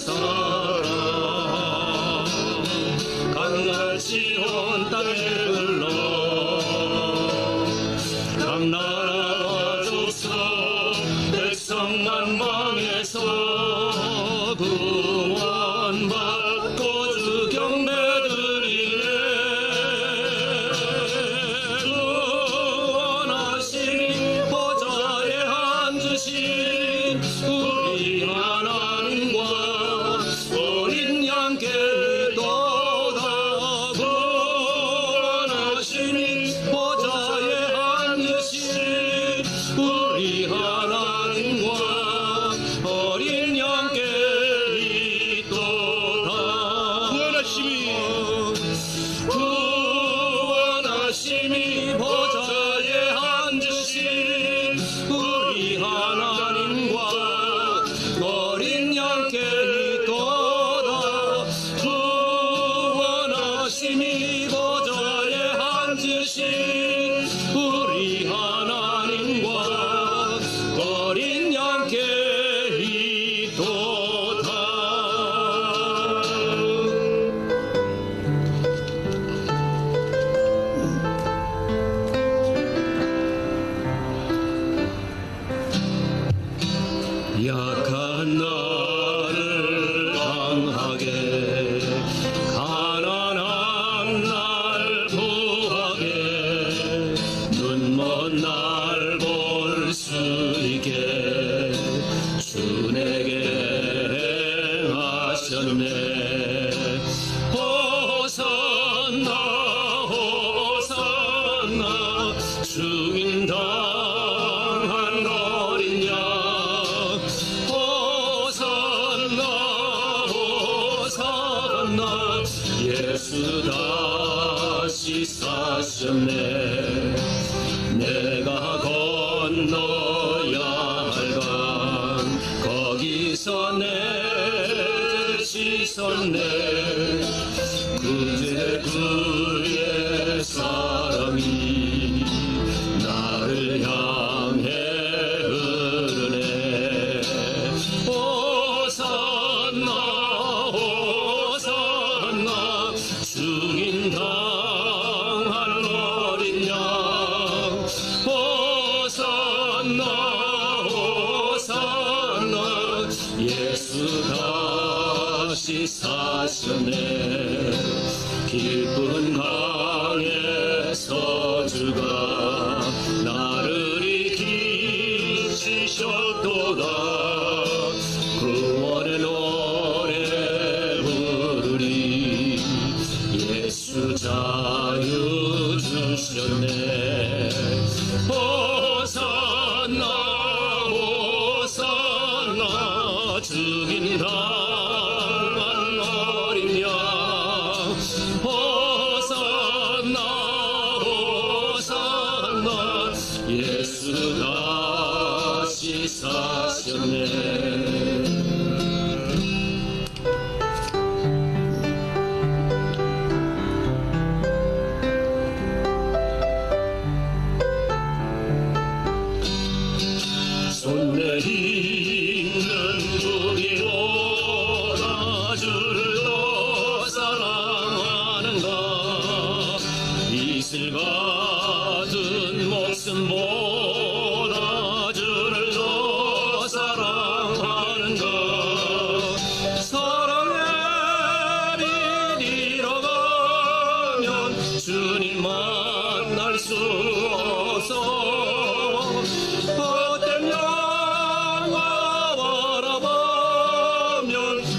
사랑 강같이 온 땅에 흘러 각 나라와 족속 백성만 망해서 구원받고 주 경배드리네. 구원하시니 보좌에 앉으신 우리 하나님과 어린 양께 이도다. 구원하시니 보좌에 앉으신 우리 하나님과 어린 양께 이도다. 구원하심이 보좌에 앉으신 우리 하나님과 어린 양께 이도다. 구원하심이 보좌에 앉으신 우리 하나님과 어린 양께 이도다. 약한 나를 강하게 가난한 날 구하게 눈먼 날 볼 수 있게 주 내게 행하셨네. 호산나 호산나 주인 당한 어린 양. 호산나 호산나 예수 다시 사셨네. 내가 건너야 할 강 거기서 내 죄 씻었네. 그제 그의 사랑이 나를 향해 흐르네. 호산나 호산나 죽인 당한 어린 양. 호산나 호산나 예수 다시 사셨네. 깊은 강에서 주가 나를 이기시셨도다. 구원의 노래 부르리. 예수 자유 주셨네. 호산나 호산나 죽인 당한 어린 양. 호산나 호산나 예수 다시 사셨네. 손 내있는 무기로다 주를 더 사랑하는가. 이슬 같은 목숨보다 주를 더 사랑하는가. 사랑의 빛 잃어가면 주님 만날 수 없어. 헛된 영화 바라보면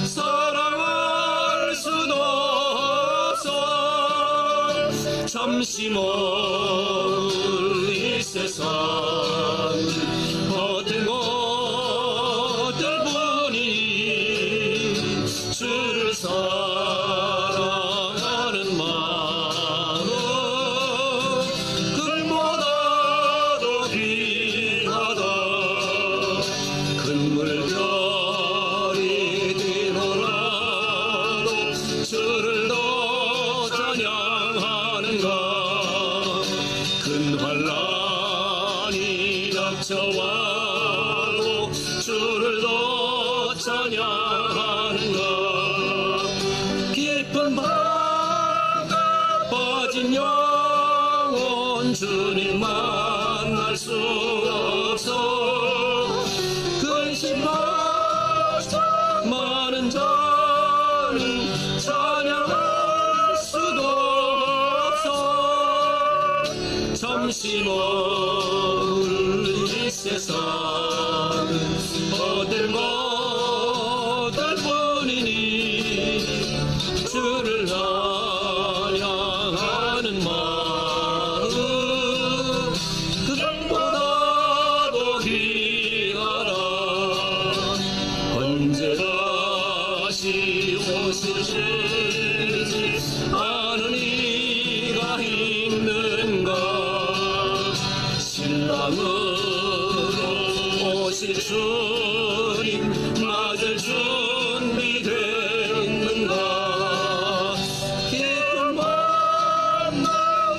사랑할 수도 없어. 잠시 멀리 세상 헛된 것들뿐이 주를 사랑하는 마음 금보다도 귀하다. 큰 물결이 뛰놀아도 주를 더 찬양하는가. 큰 환난이 닥쳐와도 주를 더 찬양하는가. 찬양할 수도 없어. 잠시 머물 이 세상 어딜 못할 뿐이니 주를 찬양하는 마음 그것보다도 귀하라. 언제 다시 오실지 아는 이가 있는가. 신랑으로 오실 주님 맞을 준비됐는가. 기쁜 마음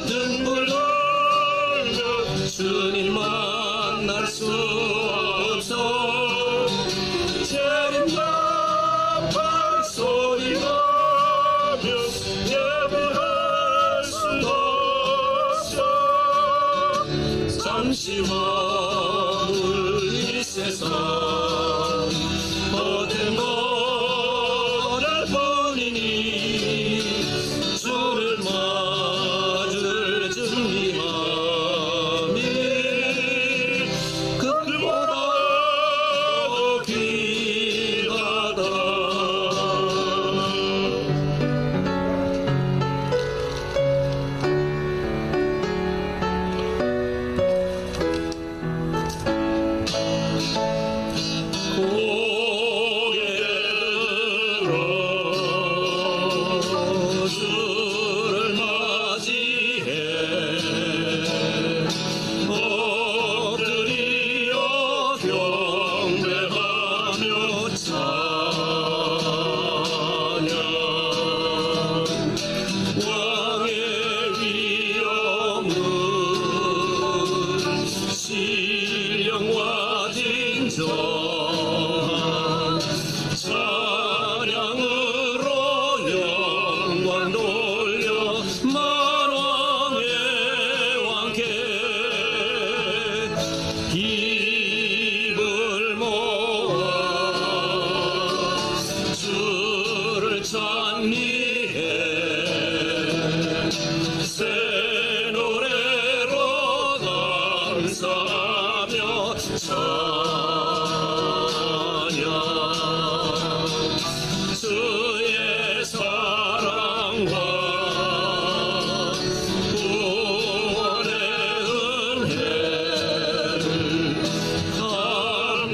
등불 돌려 주님 만날 수 없어. 재림과 발소리 나며 예배할 수도 없어. 잠시 머물 이 세상 어딜 못할 뿐이니 주를 맞을 준비함이 그들보다 귀하다. 고개 들어 주를 맞이해 엎드려 경배하며 찬양. 왕의 위엄은 신령과 진정한 찬양으로 영광 돌려 만왕의 왕께 입을 모아 주를 찬미해 새 노래로 감사하며 찬양. 주의 사랑과 구원의 은혜를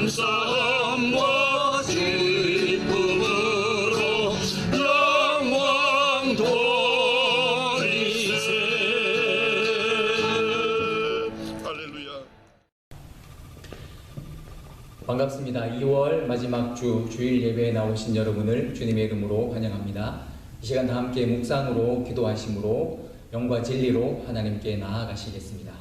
감사함과 기쁨으로 영광 돌리세. 할렐루야. 반갑습니다. 2월 마지막 주 주일 예배에 나오신 여러분을 주님의 이름으로 환영합니다. 이 시간 다 함께 묵상으로 기도하심으로 영과 진리로 하나님께 나아가시겠습니다.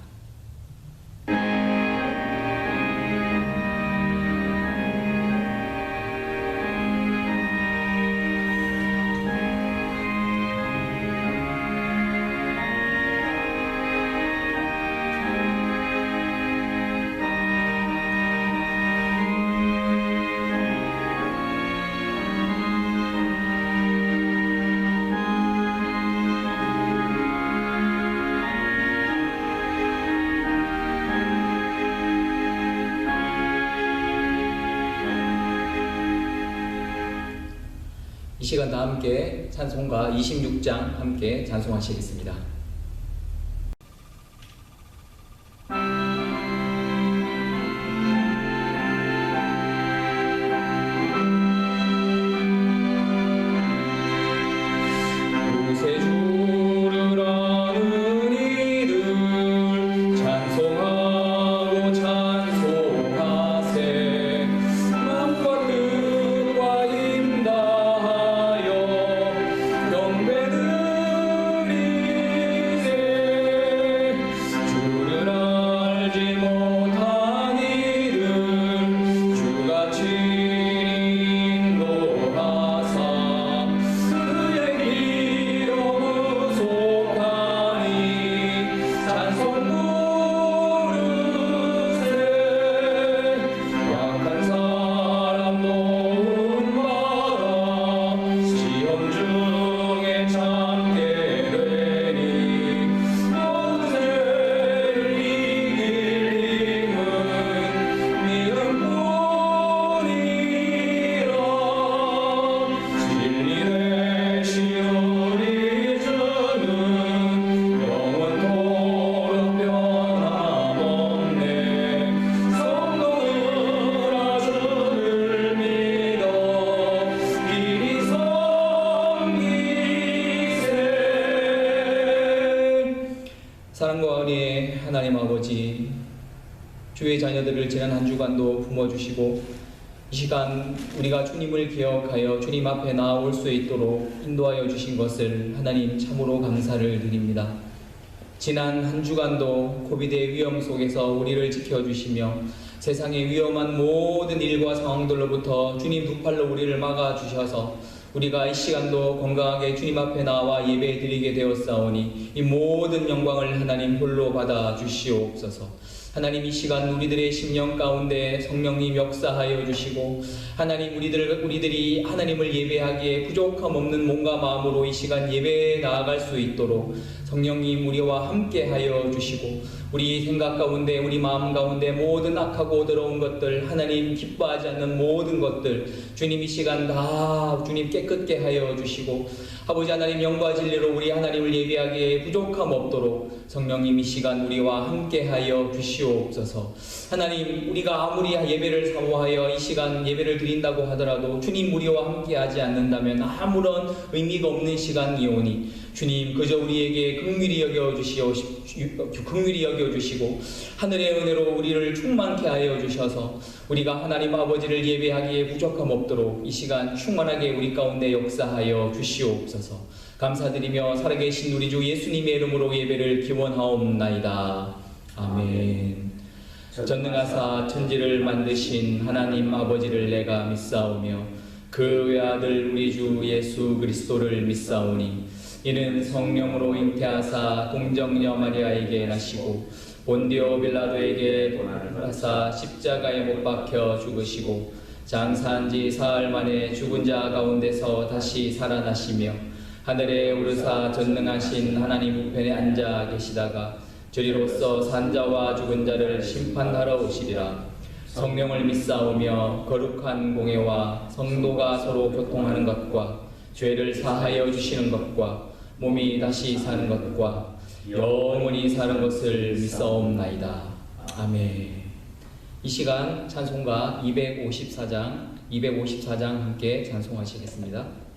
이 시간 다 함께 찬송가 26장 함께 찬송하시겠습니다. 경배드리 사랑과 은혜의 하나님 아버지, 주의 자녀들을 지난 한 주간도 품어주시고 이 시간 우리가 주님을 기억하여 주님 앞에 나아올 수 있도록 인도하여 주신 것을 하나님 참으로 감사를 드립니다. 지난 한 주간도 코비드의 위험 속에서 우리를 지켜주시며 세상의 위험한 모든 일과 상황들로부터 주님 두 팔로 우리를 막아주셔서 우리가 이 시간도 건강하게 주님 앞에 나와 예배 드리게 되었사오니 이 모든 영광을 하나님 홀로 받아 주시옵소서. 하나님, 이 시간 우리들의 심령 가운데 성령님 역사하여 주시고 하나님, 우리들이 하나님을 예배하기에 부족함 없는 몸과 마음으로 이 시간 예배에 나아갈 수 있도록 성령님 우리와 함께 하여 주시고 우리 생각 가운데 우리 마음 가운데 모든 악하고 더러운 것들, 하나님 기뻐하지 않는 모든 것들 주님 이 시간 다 주님 깨끗게 하여 주시고 아버지 하나님, 영과 진리로 우리 하나님을 예배하기에 부족함 없도록 성령님 이 시간 우리와 함께 하여 주시옵소서. 하나님, 우리가 아무리 예배를 사모하여 이 시간 예배를 드린다고 하더라도 주님 우리와 함께 하지 않는다면 아무런 의미가 없는 시간이오니 주님 그저 우리에게 긍휼히 여겨주시고 하늘의 은혜로 우리를 충만케 하여 주셔서 우리가 하나님 아버지를 예배하기에 부족함 없도록 이 시간 충만하게 우리 가운데 역사하여 주시옵소서. 감사드리며 살아계신 우리 주 예수님의 이름으로 예배를 기원하옵나이다. 아멘. 전능하사 천지를 만드신 하나님 아버지를 내가 믿사오며 그 외아들 우리 주 예수 그리스도를 믿사오니 이는 성령으로 잉태하사 동정녀 마리아에게 나시고 본디오 빌라도에게 고난하사 십자가에 못 박혀 죽으시고 장사한 지 사흘 만에 죽은 자 가운데서 다시 살아나시며 하늘에 오르사 전능하신 하나님 우편에 앉아 계시다가 저리로서 산자와 죽은 자를 심판하러 오시리라. 성령을 믿사오며 거룩한 공예와 성도가 서로 교통하는 것과 죄를 사하여 주시는 것과 몸이 다시 사는 것과 영원히 사는 것을 믿사옵나이다. 아멘. 이 시간 찬송가 254장 함께 찬송하시겠습니다.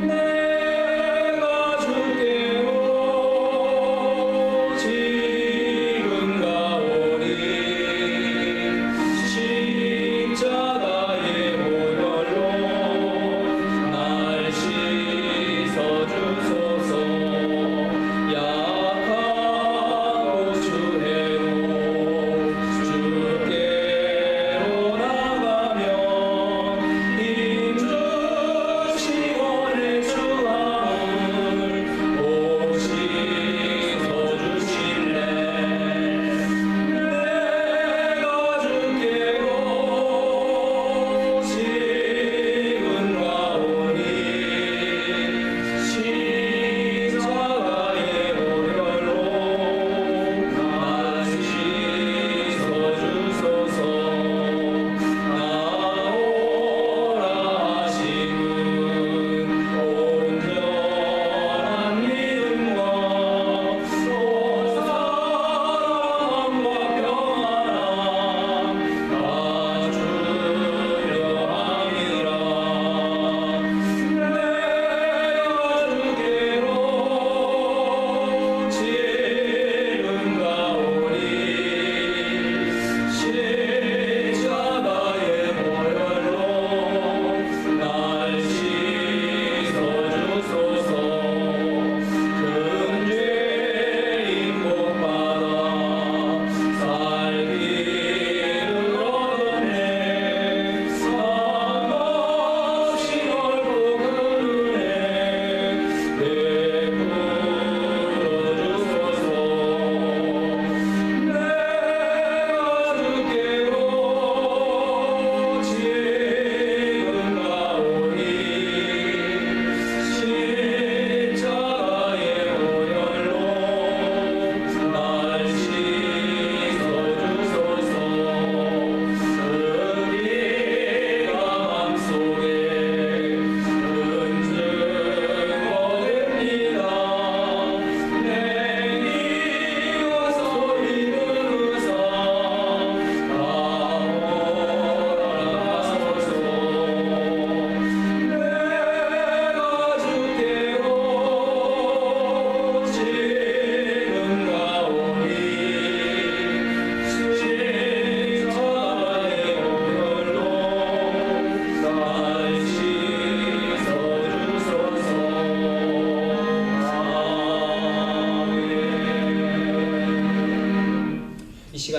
내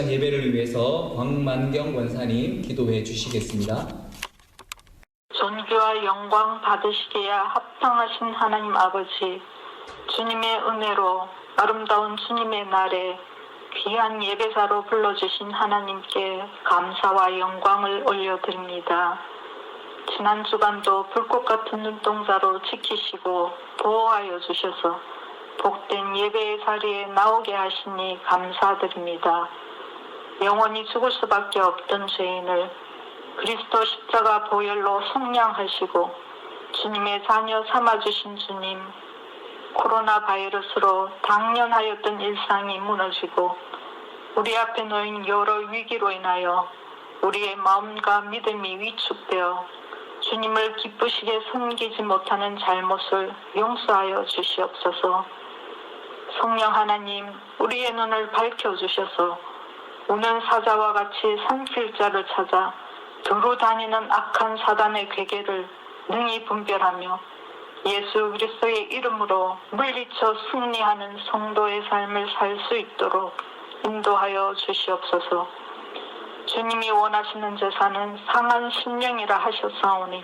시간 예배를 위해서 광만경 권사님 기도해 주시겠습니다. 존귀와 영광 받으시기야 합당하신 하나님 아버지, 주님의 은혜로 아름다운 주님의 날에 귀한 예배자로 불러주신 하나님께 감사와 영광을 올려드립니다. 지난 주간도 불꽃 같은 눈동자로 지키시고 보호하여 주셔서 복된 예배의 자리에 나오게 하시니 감사드립니다. 영원히 죽을 수밖에 없던 죄인을 그리스도 십자가 보혈로 속량하시고 주님의 자녀 삼아주신 주님, 코로나 바이러스로 당연하였던 일상이 무너지고 우리 앞에 놓인 여러 위기로 인하여 우리의 마음과 믿음이 위축되어 주님을 기쁘시게 섬기지 못하는 잘못을 용서하여 주시옵소서. 성령 하나님, 우리의 눈을 밝혀주셔서 우는 사자와 같이 산길자를 찾아 두루 다니는 악한 사단의 괴계를 능히 분별하며 예수 그리스도의 이름으로 물리쳐 승리하는 성도의 삶을 살 수 있도록 인도하여 주시옵소서. 주님이 원하시는 제사는 상한 심령이라 하셨사오니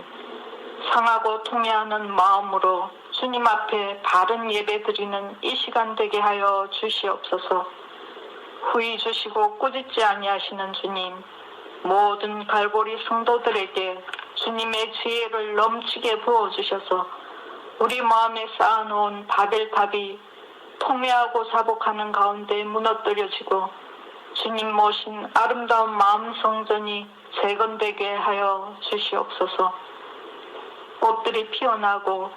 상하고 통회하는 마음으로 주님 앞에 바른 예배 드리는 이 시간 되게 하여 주시옵소서. 후히 주시고 꾸짖지 아니하시는 주님, 모든 갈보리 성도들에게 주님의 지혜를 넘치게 부어주셔서 우리 마음에 쌓아놓은 바벨탑이 통회하고 자복하는 가운데 무너뜨려지고 주님 모신 아름다운 마음 성전이 재건되게 하여 주시옵소서. 꽃들이 피어나고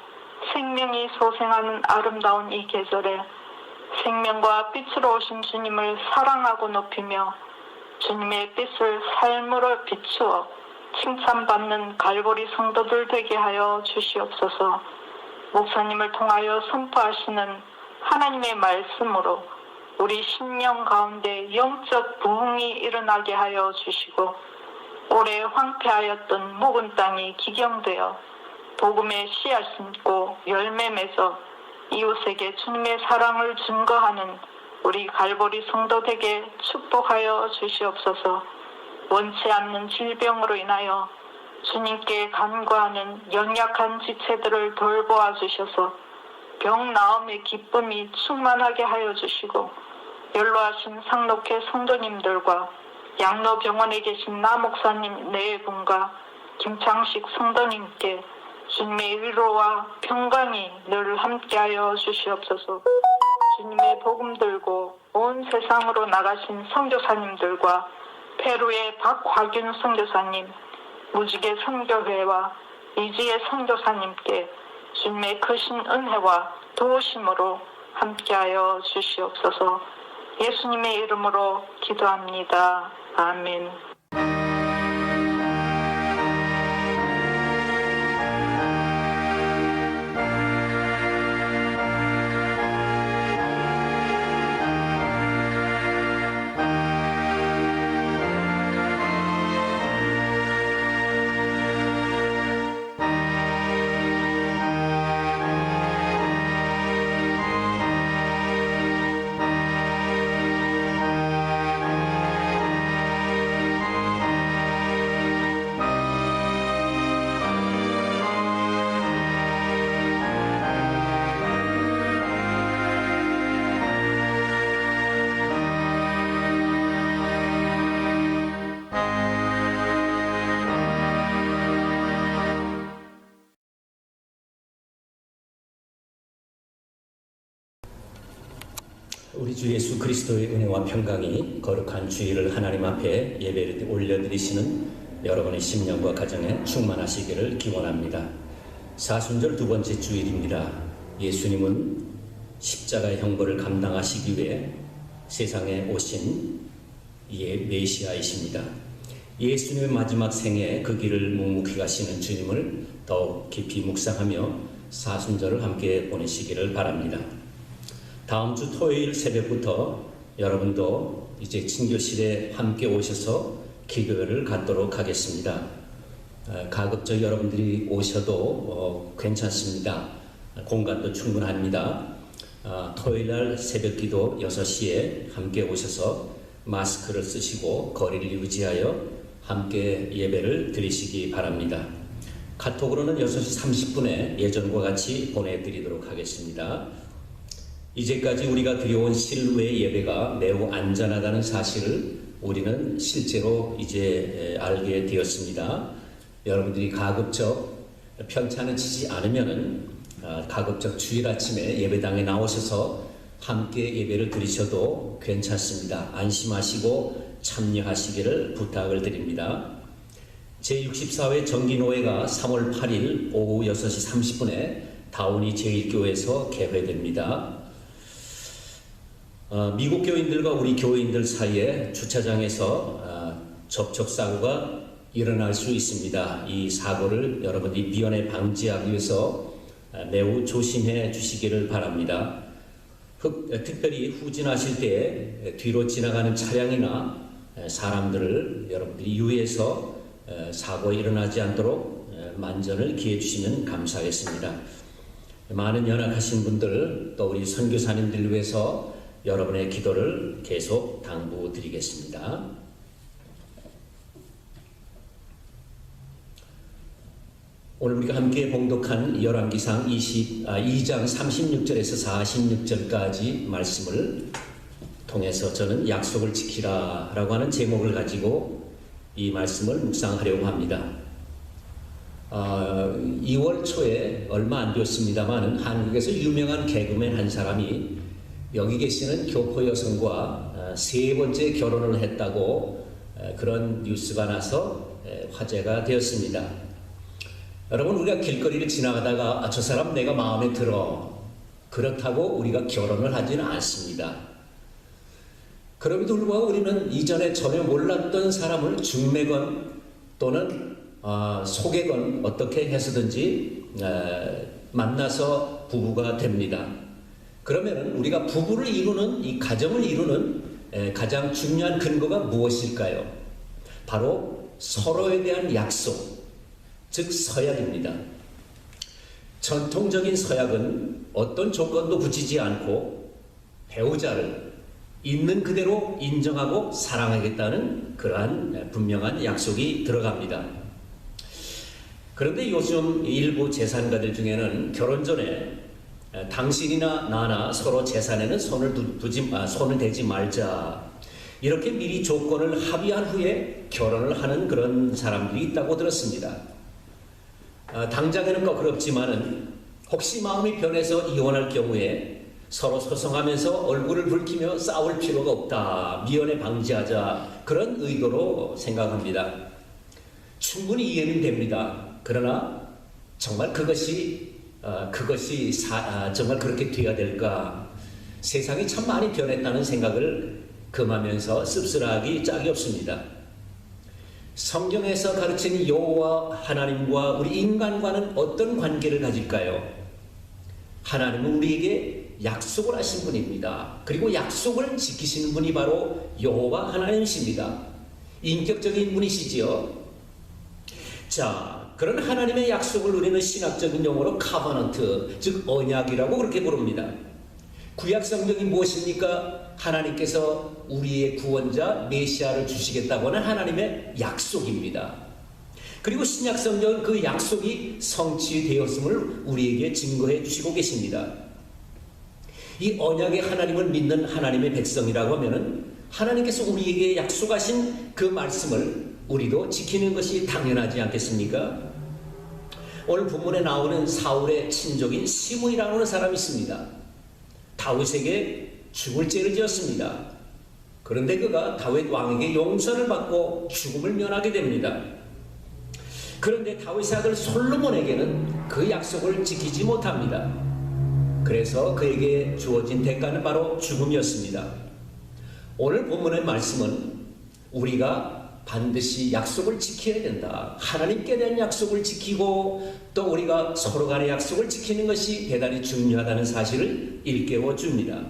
생명이 소생하는 아름다운 이 계절에 생명과 빛으로 오신 주님을 사랑하고 높이며 주님의 빛을 삶으로 비추어 칭찬받는 갈보리 성도들 되게 하여 주시옵소서. 목사님을 통하여 선포하시는 하나님의 말씀으로 우리 심령 가운데 영적 부흥이 일어나게 하여 주시고 오래 황폐하였던 묵은 땅이 기경되어 복음의 씨앗 심고 열매 맺어 이웃에게 주님의 사랑을 증거하는 우리 갈보리 성도 되게 축복하여 주시옵소서. 원치 않는 질병으로 인하여 주님께 간구하는 연약한 지체들을 돌보아 주셔서 병 나음의 기쁨이 충만하게 하여 주시고 연로하신 상록회 성도님들과 양로병원에 계신 나목사님 네 분과 김창식 성도님께 주님의 위로와 평강이 늘 함께하여 주시옵소서. 주님의 복음 들고 온 세상으로 나가신 선교사님들과 페루의 박화균 선교사님, 무지개 선교회와 이지혜 선교사님께 주님의 크신 은혜와 도우심으로 함께하여 주시옵소서. 예수님의 이름으로 기도합니다. 아멘. 우리 주 예수 그리스도의 은혜와 평강이 거룩한 주일을 하나님 앞에 예배를 올려드리시는 여러분의 심령과 가정에 충만하시기를 기원합니다. 사순절 두 번째 주일입니다. 예수님은 십자가의 형벌을 감당하시기 위해 세상에 오신 메시아이십니다. 예수님의 마지막 생에 그 길을 묵묵히 가시는 주님을 더욱 깊이 묵상하며 사순절을 함께 보내시기를 바랍니다. 다음 주 토요일 새벽부터 여러분도 이제 친교실에 함께 오셔서 기도회를 갖도록 하겠습니다. 가급적 여러분들이 오셔도 괜찮습니다. 공간도 충분합니다. 토요일 날 새벽 기도 6시에 함께 오셔서 마스크를 쓰시고 거리를 유지하여 함께 예배를 드리시기 바랍니다. 카톡으로는 6시 30분에 예전과 같이 보내드리도록 하겠습니다. 이제까지 우리가 드려온 실루의 예배가 매우 안전하다는 사실을 우리는 실제로 이제 알게 되었습니다. 여러분들이 가급적 편찮으시지 않으면은 가급적 주일 아침에 예배당에 나오셔서 함께 예배를 드리셔도 괜찮습니다. 안심하시고 참여하시기를 부탁을 드립니다. 제64회 정기노회가 3월 8일 오후 6시 30분에 다운이 제1교회에서 개회됩니다. 미국 교인들과 우리 교인들 사이에 주차장에서 접촉사고가 일어날 수 있습니다. 이 사고를 여러분이 미연에 방지하기 위해서 매우 조심해 주시기를 바랍니다. 특별히 후진하실 때 뒤로 지나가는 차량이나 사람들을 여러분들이 유의해서 사고가 일어나지 않도록 만전을 기해 주시면 감사하겠습니다. 많은 연약하신 분들 또 우리 선교사님들 위해서 여러분의 기도를 계속 당부드리겠습니다. 오늘 우리가 함께 봉독한 열왕기상 2장 36절에서 46절까지 말씀을 통해서 저는 약속을 지키라 라고 하는 제목을 가지고 이 말씀을 묵상하려고 합니다. 2월 초에 얼마 안 되었습니다만 한국에서 유명한 개그맨 한 사람이 여기 계시는 교포 여성과 3번째 결혼을 했다고 그런 뉴스가 나서 화제가 되었습니다. 여러분, 우리가 길거리를 지나가다가 저 사람 내가 마음에 들어, 그렇다고 우리가 결혼을 하지는 않습니다. 그럼에도 불구하고 우리는 이전에 전혀 몰랐던 사람을 중매건 또는 속이건 어떻게 해서든지 만나서 부부가 됩니다. 그러면 우리가 부부를 이루는, 이 가정을 이루는 가장 중요한 근거가 무엇일까요? 바로 서로에 대한 약속, 즉 서약입니다. 전통적인 서약은 어떤 조건도 붙이지 않고 배우자를 있는 그대로 인정하고 사랑하겠다는 그러한 분명한 약속이 들어갑니다. 그런데 요즘 일부 재산가들 중에는 결혼 전에 당신이나 나나 서로 재산에는 손을 대지 말자, 이렇게 미리 조건을 합의한 후에 결혼을 하는 그런 사람들이 있다고 들었습니다. 당장에는 거그럽지만은 혹시 마음이 변해서 이혼할 경우에 서로 소송하면서 얼굴을 붉히며 싸울 필요가 없다, 미연에 방지하자, 그런 의도로 생각합니다. 충분히 이해는 됩니다. 그러나 정말 그것이 정말 그렇게 돼야 될까? 세상이 참 많이 변했다는 생각을 금하면서 씁쓸하기 짝이 없습니다. 성경에서 가르치는 여호와 하나님과 우리 인간과는 어떤 관계를 가질까요? 하나님은 우리에게 약속을 하신 분입니다. 그리고 약속을 지키시는 분이 바로 여호와 하나님이십니다. 인격적인 분이시지요. 자, 그런 하나님의 약속을 우리는 신학적인 용어로 카버넌트, 즉 언약이라고 그렇게 부릅니다. 구약 성경이 무엇입니까? 하나님께서 우리의 구원자 메시아를 주시겠다고 하는 하나님의 약속입니다. 그리고 신약 성경은 그 약속이 성취되었음을 우리에게 증거해 주시고 계십니다. 이 언약의 하나님을 믿는 하나님의 백성이라고 하면은 하나님께서 우리에게 약속하신 그 말씀을 우리도 지키는 것이 당연하지 않겠습니까? 오늘 본문에 나오는 사울의 친족인 시므이라는 사람이 있습니다. 다윗에게 죽을 죄를 지었습니다. 그런데 그가 다윗 왕에게 용서를 받고 죽음을 면하게 됩니다. 그런데 다윗의 아들 솔로몬에게는 그 약속을 지키지 못합니다. 그래서 그에게 주어진 대가는 바로 죽음이었습니다. 오늘 본문의 말씀은 우리가 반드시 약속을 지켜야 된다, 하나님께 대한 약속을 지키고 또 우리가 서로 간의 약속을 지키는 것이 대단히 중요하다는 사실을 일깨워 줍니다.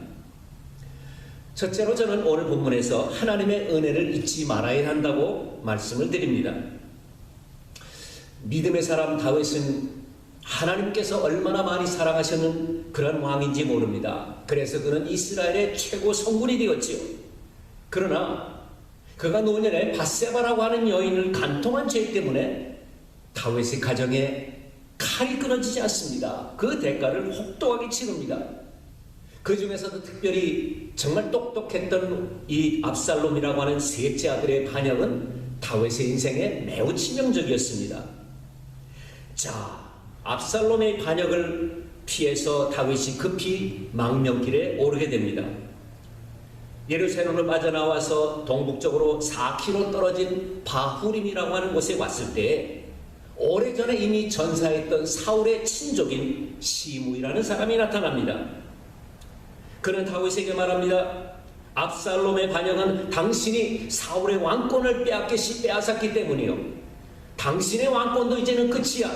첫째로 저는 오늘 본문에서 하나님의 은혜를 잊지 말아야 한다고 말씀을 드립니다. 믿음의 사람 다윗은 하나님께서 얼마나 많이 사랑하시는 그런 왕인지 모릅니다. 그래서 그는 이스라엘의 최고 성군이 되었지요. 그러나 그가 노년에 밧세바라고 하는 여인을 간통한 죄 때문에 다윗의 가정에 칼이 끊어지지 않습니다. 그 대가를 혹독하게 치릅니다. 그 중에서도 특별히 정말 똑똑했던 이 압살롬이라고 하는 셋째 아들의 반역은 다윗의 인생에 매우 치명적이었습니다. 자, 압살롬의 반역을 피해서 다윗이 급히 망명길에 오르게 됩니다. 예루살렘을 빠져나와서 동북쪽으로 4km 떨어진 바후림이라고 하는 곳에 왔을 때 오래전에 이미 전사했던 사울의 친족인 시므이라는 사람이 나타납니다. 그는 다윗에게 말합니다. 압살롬의 반역은 당신이 사울의 왕권을 빼앗았기 때문이요. 당신의 왕권도 이제는 끝이야.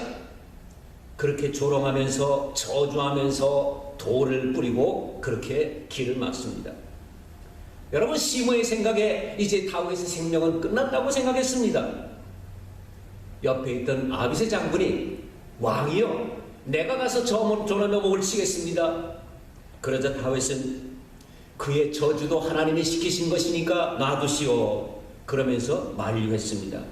그렇게 조롱하면서 저주하면서 돌을 뿌리고 그렇게 길을 막습니다. 여러분, 시므의 생각에 이제 다윗의 생명은 끝났다고 생각했습니다. 옆에 있던 아비새 장군이 왕이요, 내가 가서 저놈의 목을 치겠습니다. 그러자 다윗은 그의 저주도 하나님이 시키신 것이니까 놔두시오 그러면서 만류했습니다.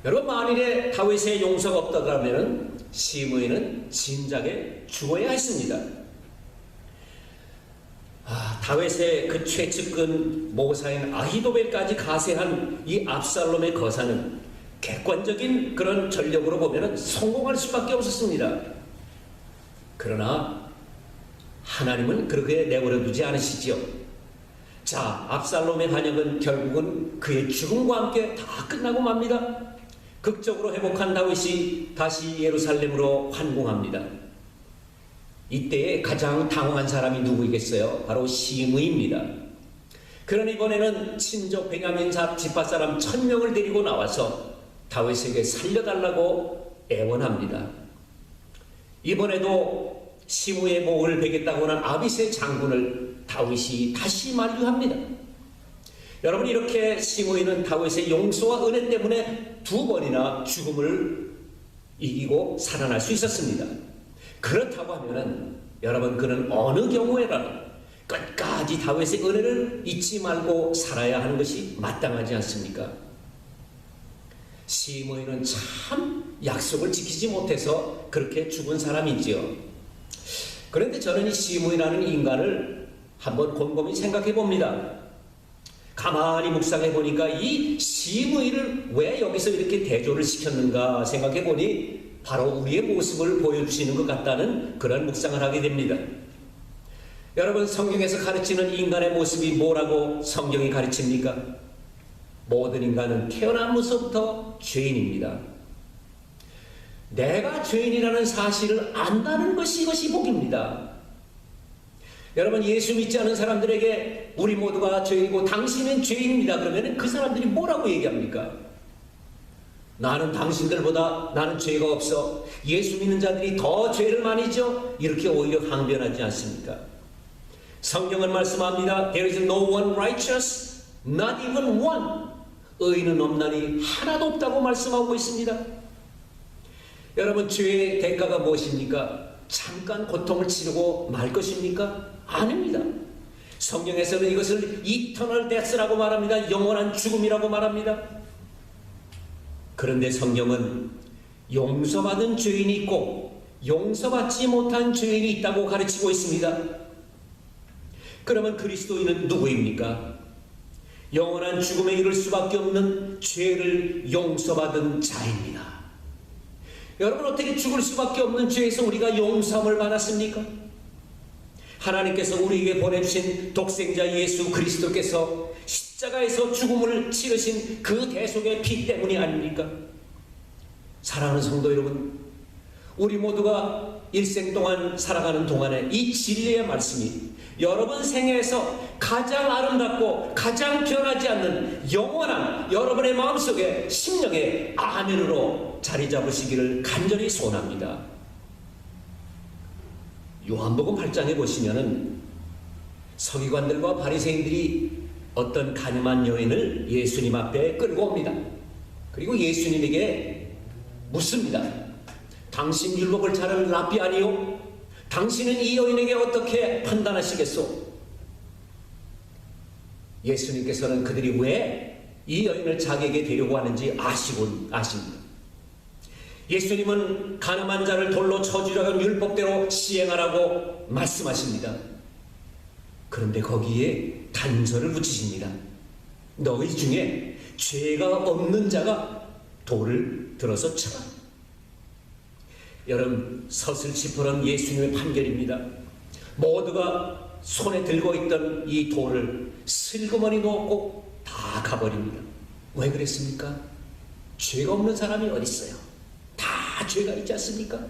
여러분, 만일에 다윗의 용서가 없다면 시므이는 진작에 죽어야 했습니다. 다윗의 그 최측근 모사인 아히도벨까지 가세한 이 압살롬의 거사는 객관적인 그런 전력으로 보면 성공할 수밖에 없었습니다. 그러나 하나님은 그렇게 내버려 두지 않으시지요. 자, 압살롬의 반역은 결국은 그의 죽음과 함께 다 끝나고 맙니다. 극적으로 회복한 다윗이 다시 예루살렘으로 환궁합니다. 이때에 가장 당황한 사람이 누구이겠어요? 바로 시므이입니다. 그러나 이번에는 친족 베냐민 지파 사람 1000명을 데리고 나와서 다윗에게 살려달라고 애원합니다. 이번에도 시므이의 목을 베겠다고 하는 아비새 장군을 다윗이 다시 만류합니다. 여러분, 이렇게 시므이는 다윗의 용서와 은혜 때문에 2번이나 죽음을 이기고 살아날 수 있었습니다. 그렇다고 하면은 여러분, 그는 어느 경우에라도 끝까지 다윗의 은혜를 잊지 말고 살아야 하는 것이 마땅하지 않습니까? 시므이는 참 약속을 지키지 못해서 그렇게 죽은 사람이지요. 그런데 저는 이 시므이라는 인간을 한번 곰곰이 생각해 봅니다. 가만히 묵상해 보니까 이 시므이를 왜 여기서 이렇게 대조를 시켰는가 생각해 보니 바로 우리의 모습을 보여주시는 것 같다는 그런 묵상을 하게 됩니다. 여러분, 성경에서 가르치는 인간의 모습이 뭐라고 성경이 가르칩니까? 모든 인간은 태어나면서부터 죄인입니다. 내가 죄인이라는 사실을 안다는 것이 이것이 복입니다. 여러분, 예수 믿지 않은 사람들에게 우리 모두가 죄인이고 당신은 죄인입니다 그러면 그 사람들이 뭐라고 얘기합니까? 나는 당신들보다 나는 죄가 없어. 예수 믿는 자들이 더 죄를 많이 져. 이렇게 오히려 항변하지 않습니까? 성경은 말씀합니다. There is no one righteous, not even one. 의인은 없나니 하나도 없다고 말씀하고 있습니다. 여러분, 죄의 대가가 무엇입니까? 잠깐 고통을 치르고 말 것입니까? 아닙니다. 성경에서는 이것을 이터널 데스라고 말합니다. 영원한 죽음이라고 말합니다. 그런데 성경은 용서받은 죄인이 있고 용서받지 못한 죄인이 있다고 가르치고 있습니다. 그러면 그리스도인은 누구입니까? 영원한 죽음에 이를 수밖에 없는 죄를 용서받은 자입니다. 여러분, 어떻게 죽을 수밖에 없는 죄에서 우리가 용서함을 받았습니까? 하나님께서 우리에게 보내주신 독생자 예수 그리스도께서 십자가에서 죽음을 치르신 그 대속의 피 때문이 아닙니까? 사랑하는 성도 여러분, 우리 모두가 일생 동안 살아가는 동안에 이 진리의 말씀이 여러분 생애에서 가장 아름답고 가장 변하지 않는 영원한 여러분의 마음속에 심령의 아멘으로 자리 잡으시기를 간절히 소원합니다. 요한복음 8장에 보시면은 서기관들과 바리새인들이 어떤 가늠한 여인을 예수님 앞에 끌고 옵니다. 그리고 예수님에게 묻습니다. 당신 율법을 잘 아는 랍비 아니요? 당신은 이 여인에게 어떻게 판단하시겠소? 예수님께서는 그들이 왜 이 여인을 자기에게 데려고 하는지 아십니다. 예수님은 가늠한 자를 돌로 쳐주려는 율법대로 시행하라고 말씀하십니다. 그런데 거기에 단서를 붙이십니다. 너희 중에 죄가 없는 자가 돌을 들어서 쳐라. 여러분, 서슬치퍼런 예수님의 판결입니다. 모두가 손에 들고 있던 이 돌을 슬그머니 놓고 다 가버립니다. 왜 그랬습니까? 죄가 없는 사람이 어디 있어요? 다 죄가 있지 않습니까?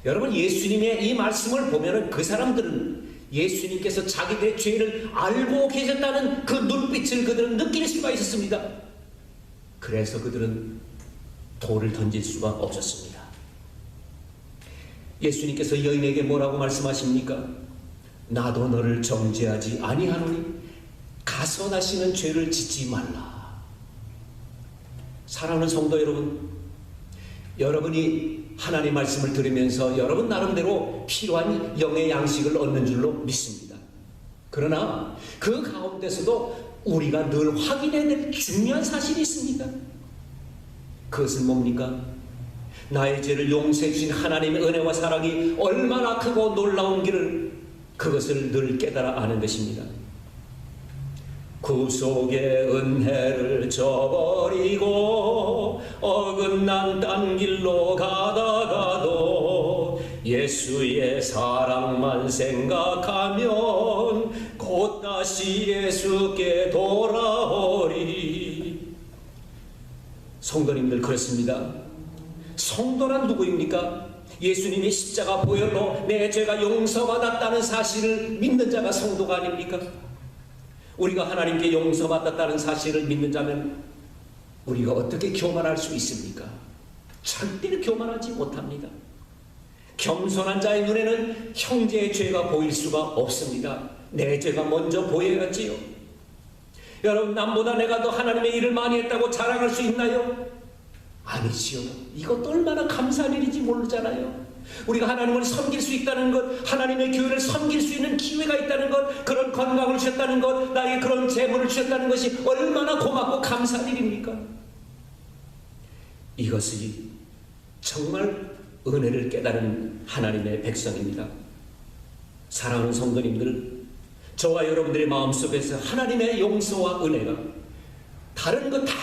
여러분, 예수님의 이 말씀을 보면은 그 사람들은 예수님께서 자기들의 죄를 알고 계셨다는 그 눈빛을 그들은 느낄 수가 있었습니다. 그래서 그들은 돌을 던질 수가 없었습니다. 예수님께서 여인에게 뭐라고 말씀하십니까? 나도 너를 정죄하지 아니하노니 가서 다시는 죄를 짓지 말라. 사랑하는 성도 여러분, 여러분이 하나님 말씀을 들으면서 여러분 나름대로 필요한 영의 양식을 얻는 줄로 믿습니다. 그러나 그 가운데서도 우리가 늘 확인해야 될 중요한 사실이 있습니다. 그것은 뭡니까? 나의 죄를 용서해 주신 하나님의 은혜와 사랑이 얼마나 크고 놀라운 길을, 그것을 늘 깨달아 아는 것입니다. 구속의 은혜를 저버리고 어긋난 딴 길로 가다가도 예수의 사랑만 생각하면 곧 다시 예수께 돌아오리. 성도님들, 그렇습니다. 성도란 누구입니까? 예수님이 십자가 보혈로 내 죄가 용서받았다는 사실을 믿는 자가 성도가 아닙니까? 우리가 하나님께 용서받았다는 사실을 믿는 자면 우리가 어떻게 교만할 수 있습니까? 절대로 교만하지 못합니다. 겸손한 자의 눈에는 형제의 죄가 보일 수가 없습니다. 내 죄가 먼저 보여야지요. 여러분, 남보다 내가 더 하나님의 일을 많이 했다고 자랑할 수 있나요? 아니지요. 이것도 얼마나 감사한 일인지 모르잖아요. 우리가 하나님을 섬길 수 있다는 것, 하나님의 교회를 섬길 수 있는 기회가 있다는 것, 그런 건강을 주셨다는 것, 나에게 그런 재물을 주셨다는 것이 얼마나 고맙고 감사한 일입니까? 이것이 정말 은혜를 깨달은 하나님의 백성입니다. 사랑하는 성도님들, 저와 여러분들의 마음속에서 하나님의 용서와 은혜가 다른 것 다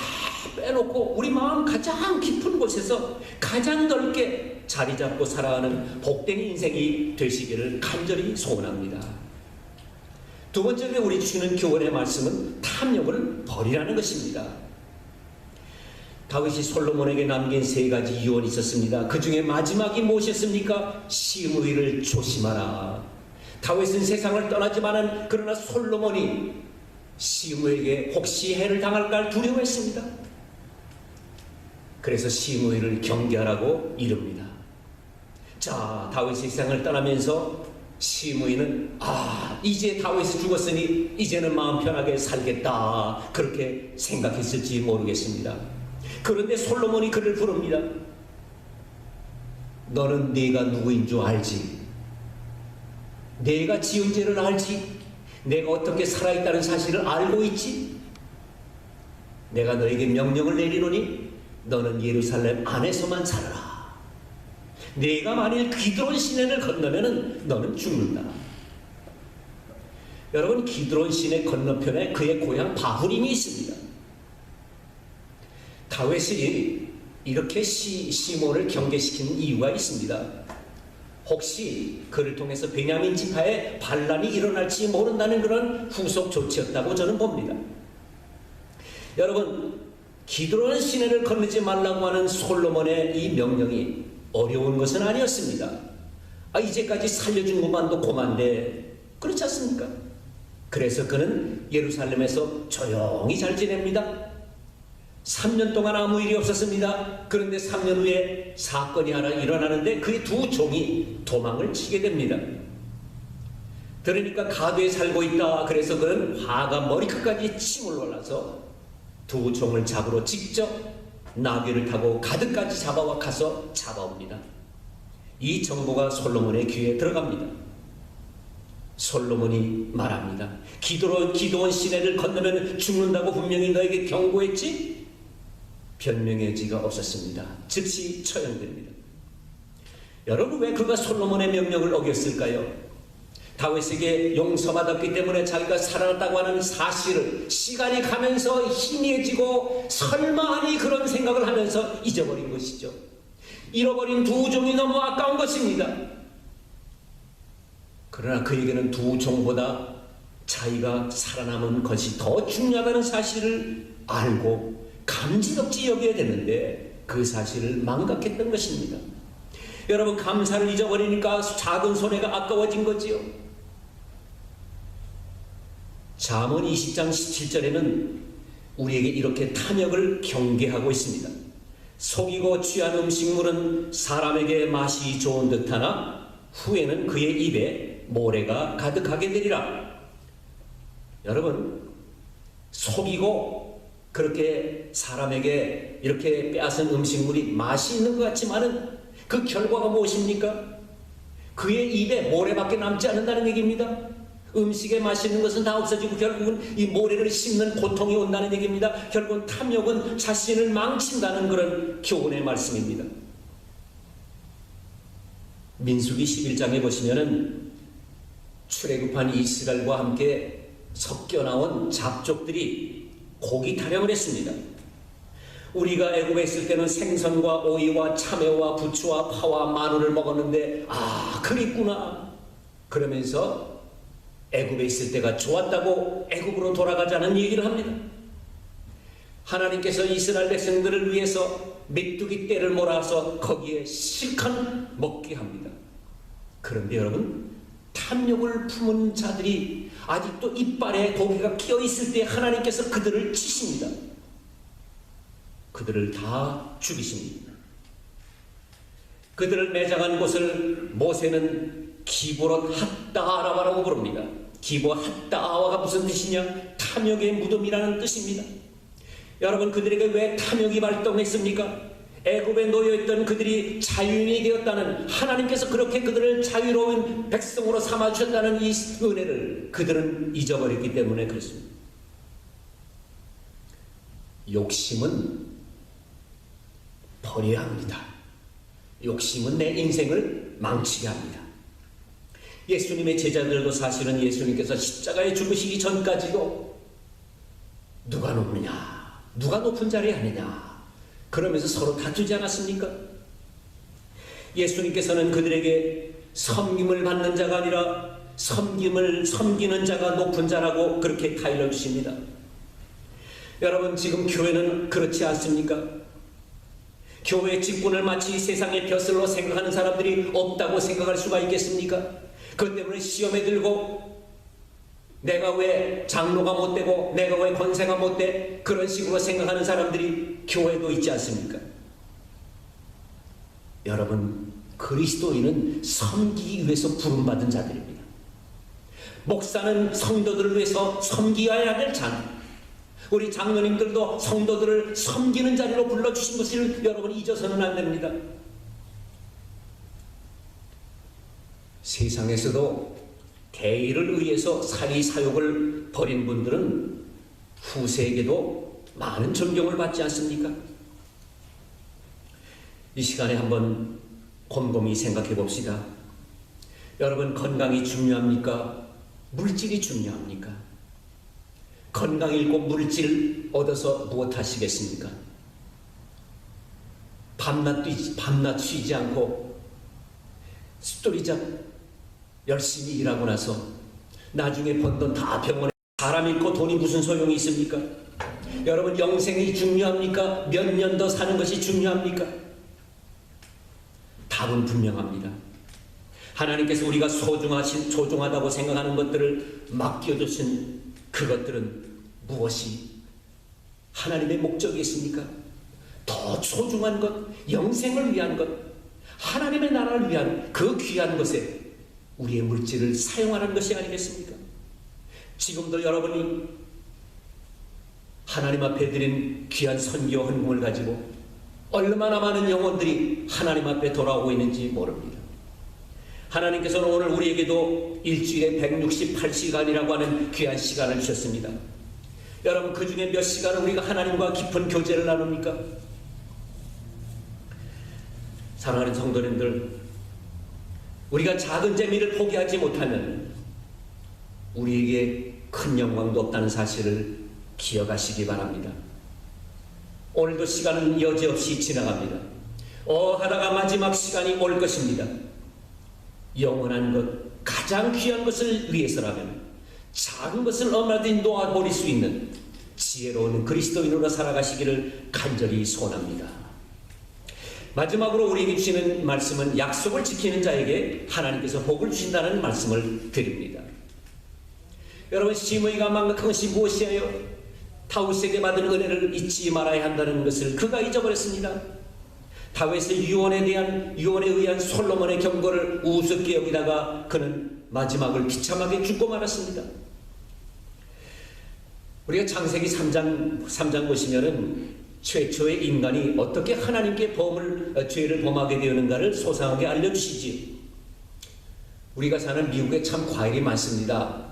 빼놓고 우리 마음 가장 깊은 곳에서 가장 넓게 자리 잡고 살아가는 복된 인생이 되시기를 간절히 소원합니다. 두 번째로 우리 주시는 교훈의 말씀은 탐욕을 버리라는 것입니다. 다윗이 솔로몬에게 남긴 세 가지 유언이 있었습니다. 그 중에 마지막이 무엇이었습니까? 심의를 조심하라. 다윗은 세상을 떠나지만은 그러나 솔로몬이 시므에게 혹시 해를 당할까 두려워했습니다. 그래서 시므를 경계하라고 이릅니다. 자, 다윗이 세상을 떠나면서 시므이는 이제 다윗이 죽었으니 이제는 마음 편하게 살겠다, 그렇게 생각했을지 모르겠습니다. 그런데 솔로몬이 그를 부릅니다. 너는 네가 누구인 줄 알지? 내가 지은 죄를 알지? 내가 어떻게 살아있다는 사실을 알고 있지? 내가 너에게 명령을 내리노니 너는 예루살렘 안에서만 살아라. 네가 만일 기드론 시내를 건너면은 너는 죽는다. 여러분, 기드론 시내 건너편에 그의 고향 바후림이 있습니다. 다윗이 이렇게 시몬을 경계시키는 이유가 있습니다. 혹시 그를 통해서 베냐민 지파에 반란이 일어날지 모른다는 그런 후속 조치였다고 저는 봅니다. 여러분, 기드론 시내를 건너지 말라고 하는 솔로몬의 이 명령이 어려운 것은 아니었습니다. 이제까지 살려준 것만도 고만데 그렇지 않습니까? 그래서 그는 예루살렘에서 조용히 잘 지냅니다. 3년 동안 아무 일이 없었습니다. 그런데 3년 후에 사건이 하나 일어나는데 그의 두 종이 도망을 치게 됩니다. 그러니까 가도에 살고 있다. 그래서 그는 화가 머리끝까지 침을 올라서 두 종을 잡으러 직접 나귀를 타고 가드까지 잡아와 가서 잡아옵니다. 이 정보가 솔로몬의 귀에 들어갑니다. 솔로몬이 말합니다. 기도원 시내를 건너면 죽는다고 분명히 너에게 경고했지? 변명의 여지가 없었습니다. 즉시 처형됩니다. 여러분, 왜 그가 솔로몬의 명령을 어겼을까요? 다윗에게 용서받았기 때문에 자기가 살아났다고 하는 사실을 시간이 가면서 희미해지고 설마하니 그런 생각을 하면서 잊어버린 것이죠. 잃어버린 두 종이 너무 아까운 것입니다. 그러나 그에게는 두 종보다 자기가 살아남은 것이 더 중요하다는 사실을 알고 감지덕지 여겨야 되는데 그 사실을 망각했던 것입니다. 여러분, 감사를 잊어버리니까 작은 손해가 아까워진 거지요. 잠언 20장 17절에는 우리에게 이렇게 탐욕을 경계하고 있습니다. 속이고 취한 음식물은 사람에게 맛이 좋은 듯하나 후에는 그의 입에 모래가 가득하게 되리라. 여러분, 속이고 그렇게 사람에게 이렇게 빼앗은 음식물이 맛이 있는 것 같지만은 그 결과가 무엇입니까? 그의 입에 모래밖에 남지 않는다는 얘기입니다. 음식에 맛있는 것은 다 없어지고 결국은 이 모래를 씹는 고통이 온다는 얘기입니다. 결국은 탐욕은 자신을 망친다는 그런 교훈의 말씀입니다. 민수기 11장에 보시면은 출애굽한 이스라엘과 함께 섞여 나온 잡족들이 고기 타령을 했습니다. 우리가 애굽에 있을 때는 생선과 오이와 참외와 부추와 파와 마늘을 먹었는데 그립구나 그러면서 애굽에 있을 때가 좋았다고 애굽으로 돌아가자는 얘기를 합니다. 하나님께서 이스라엘 백성들을 위해서 메뚜기 떼를 몰아서 거기에 실컷 먹게 합니다. 그런데 여러분, 탐욕을 품은 자들이 아직도 이빨에 고기가 끼어 있을 때 하나님께서 그들을 치십니다. 그들을 다 죽이십니다. 그들을 매장한 곳을 모세는 기브롯 핫다아라고 부릅니다. 기브롯 핫다아와가 무슨 뜻이냐? 탐욕의 무덤이라는 뜻입니다. 여러분, 그들에게 왜 탐욕이 발동했습니까? 애굽에 놓여있던 그들이 자유인이 되었다는, 하나님께서 그렇게 그들을 자유로운 백성으로 삼아주셨다는 이 은혜를 그들은 잊어버렸기 때문에 그렇습니다. 욕심은 버려야 합니다. 욕심은 내 인생을 망치게 합니다. 예수님의 제자들도 사실은 예수님께서 십자가에 죽으시기 전까지도 누가 높느냐, 누가 높은 자리에 하느냐 그러면서 서로 다투지 않았습니까? 예수님께서는 그들에게 섬김을 받는 자가 아니라 섬기는 자가 높은 자라고 그렇게 타일러 주십니다. 여러분, 지금 교회는 그렇지 않습니까? 교회 직분을 마치 세상의 벼슬로 생각하는 사람들이 없다고 생각할 수가 있겠습니까? 그것 때문에 시험에 들고 내가 왜 장로가 못 되고 내가 왜 권세가 못 돼? 그런 식으로 생각하는 사람들이 교회도 있지 않습니까? 여러분, 그리스도인은 섬기기 위해서 부름받은 자들입니다. 목사는 성도들을 위해서 섬기어야 될 자들. 우리 장로님들도 성도들을 섬기는 자리로 불러주신 것을 여러분 잊어서는 안 됩니다. 세상에서도 대의를 위해서 사리사욕을 벌인 분들은 후세에게도 많은 존경을 받지 않습니까? 이 시간에 한번 곰곰이 생각해 봅시다. 여러분, 건강이 중요합니까? 물질이 중요합니까? 건강 잃고 물질 얻어서 무엇 하시겠습니까? 밤낮 쉬지 않고 숫돌이잡 열심히 일하고 나서 나중에 번 돈 다 병원에 사람 잃고 돈이 무슨 소용이 있습니까? 여러분, 영생이 중요합니까? 몇 년 더 사는 것이 중요합니까? 답은 분명합니다. 하나님께서 우리가 소중하다고 생각하는 것들을 맡겨주신 그것들은 무엇이 하나님의 목적이 있습니까? 더 소중한 것, 영생을 위한 것, 하나님의 나라를 위한 그 귀한 것에 우리의 물질을 사용하는 것이 아니겠습니까? 지금도 여러분이 하나님 앞에 드린 귀한 선교 헌금을 가지고 얼마나 많은 영혼들이 하나님 앞에 돌아오고 있는지 모릅니다. 하나님께서는 오늘 우리에게도 일주일에 168시간이라고 하는 귀한 시간을 주셨습니다. 여러분, 그 중에 몇 시간은 우리가 하나님과 깊은 교제를 나눕니까? 사랑하는 성도님들, 우리가 작은 재미를 포기하지 못하면 우리에게 큰 영광도 없다는 사실을 기억하시기 바랍니다. 오늘도 시간은 여지없이 지나갑니다. 하다가 마지막 시간이 올 것입니다. 영원한 것, 가장 귀한 것을 위해서라면 작은 것을 얼마든지 놓아버릴 수 있는 지혜로운 그리스도인으로 살아가시기를 간절히 소원합니다. 마지막으로 우리에게 주시는 말씀은 약속을 지키는 자에게 하나님께서 복을 주신다는 말씀을 드립니다. 여러분, 시므이가 망각한 것이 무엇이에요? 다윗에게 받은 은혜를 잊지 말아야 한다는 것을 그가 잊어버렸습니다. 다윗의 유언에 의한 솔로몬의 경고를 우습게 여기다가 그는 마지막을 비참하게 죽고 말았습니다. 우리가 창세기 3장 보시면은 최초의 인간이 어떻게 하나님께 죄를 범하게 되었는가를 소상하게 알려주시지요. 우리가 사는 미국에 참 과일이 많습니다.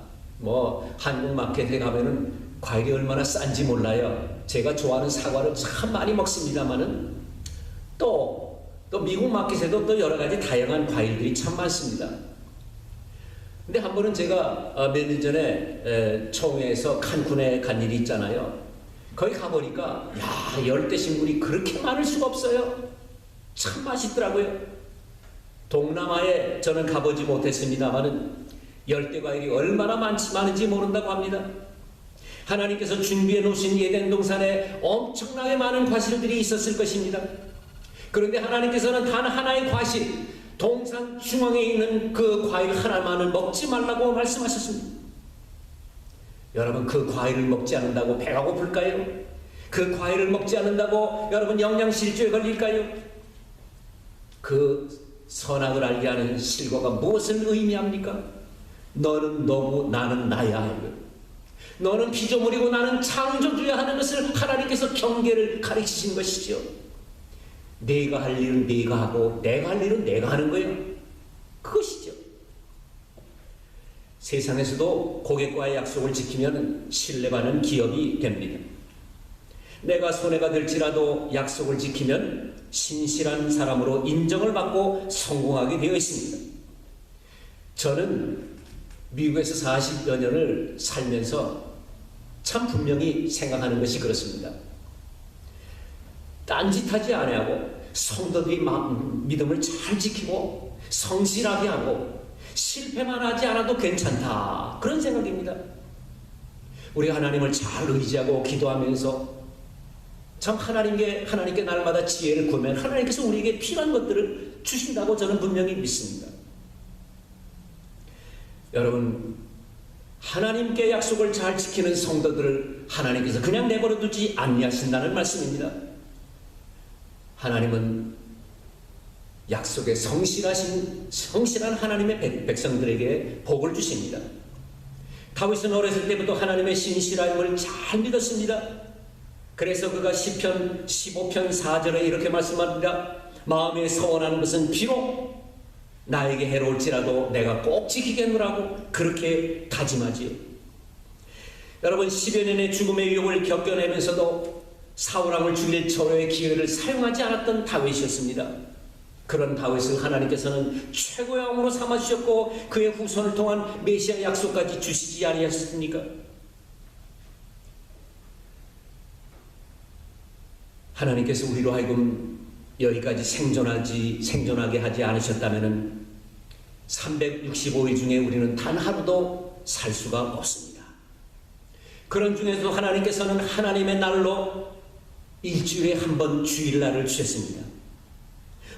한국 마켓에 가면은 과일이 얼마나 싼지 몰라요. 제가 좋아하는 사과를 참 많이 먹습니다만은 또 미국 마켓에도 또 여러 가지 다양한 과일들이 참 많습니다. 근데 한 번은 제가 몇 년 전에 총회에서 칸쿤에 간 일이 있잖아요. 거기 가보니까 열대 식물이 그렇게 많을 수가 없어요. 참 맛있더라고요. 동남아에 저는 가보지 못했습니다만은 열대 과일이 얼마나 많은지 모른다고 합니다. 하나님께서 준비해 놓으신 예덴 동산에 엄청나게 많은 과실들이 있었을 것입니다. 그런데 하나님께서는 단 하나의 과실, 동산 중앙에 있는 그 과일 하나만은 먹지 말라고 말씀하셨습니다. 여러분, 그 과일을 먹지 않는다고 배가 고플까요? 그 과일을 먹지 않는다고 여러분 영양실조에 걸릴까요? 그 선악을 알게 하는 실과가 무엇을 의미합니까? 너는 너무, 나는 나야. 너는 피조물이고 나는 창조주야 하는 것을 하나님께서 경계를 가르치신 것이죠. 내가 할 일은 내가 하고 내가 할 일은 내가 하는 거예요. 그것이죠. 세상에서도 고객과의 약속을 지키면 신뢰받는 기업이 됩니다. 내가 손해가 될지라도 약속을 지키면 신실한 사람으로 인정을 받고 성공하게 되어 있습니다. 저는 미국에서 40여 년을 살면서 참 분명히 생각하는 것이 그렇습니다. 딴짓하지 아니하고 성도들이 믿음을 잘 지키고 성실하게 하고 실패만 하지 않아도 괜찮다, 그런 생각입니다. 우리가 하나님을 잘 의지하고 기도하면서 참 하나님께 날마다 지혜를 구하면 하나님께서 우리에게 필요한 것들을 주신다고 저는 분명히 믿습니다. 여러분, 하나님께 약속을 잘 지키는 성도들을 하나님께서 그냥 내버려 두지 아니하신다는 말씀입니다. 하나님은 약속에 성실한 하나님의 백성들에게 복을 주십니다. 다윗은 어렸을 때부터 하나님의 신실함을 잘 믿었습니다. 그래서 그가 시편 15편 4절에 이렇게 말씀합니다. 마음에 서원하는 것은 비록 나에게 해로울지라도 내가 꼭 지키겠노라고 그렇게 다짐하지요. 여러분, 10여 년의 죽음의 위협을 겪어내면서도 사울왕을 죽일 절호의 기회를 사용하지 않았던 다윗이었습니다. 그런 다윗을 하나님께서는 최고의 왕으로 삼아주셨고 그의 후손을 통한 메시아 약속까지 주시지 아니하셨습니까? 하나님께서 우리로 하여금 여기까지 생존하게 하지 않으셨다면 365일 중에 우리는 단 하루도 살 수가 없습니다. 그런 중에서 하나님께서는 하나님의 날로 일주일에 한 번 주일날을 주셨습니다.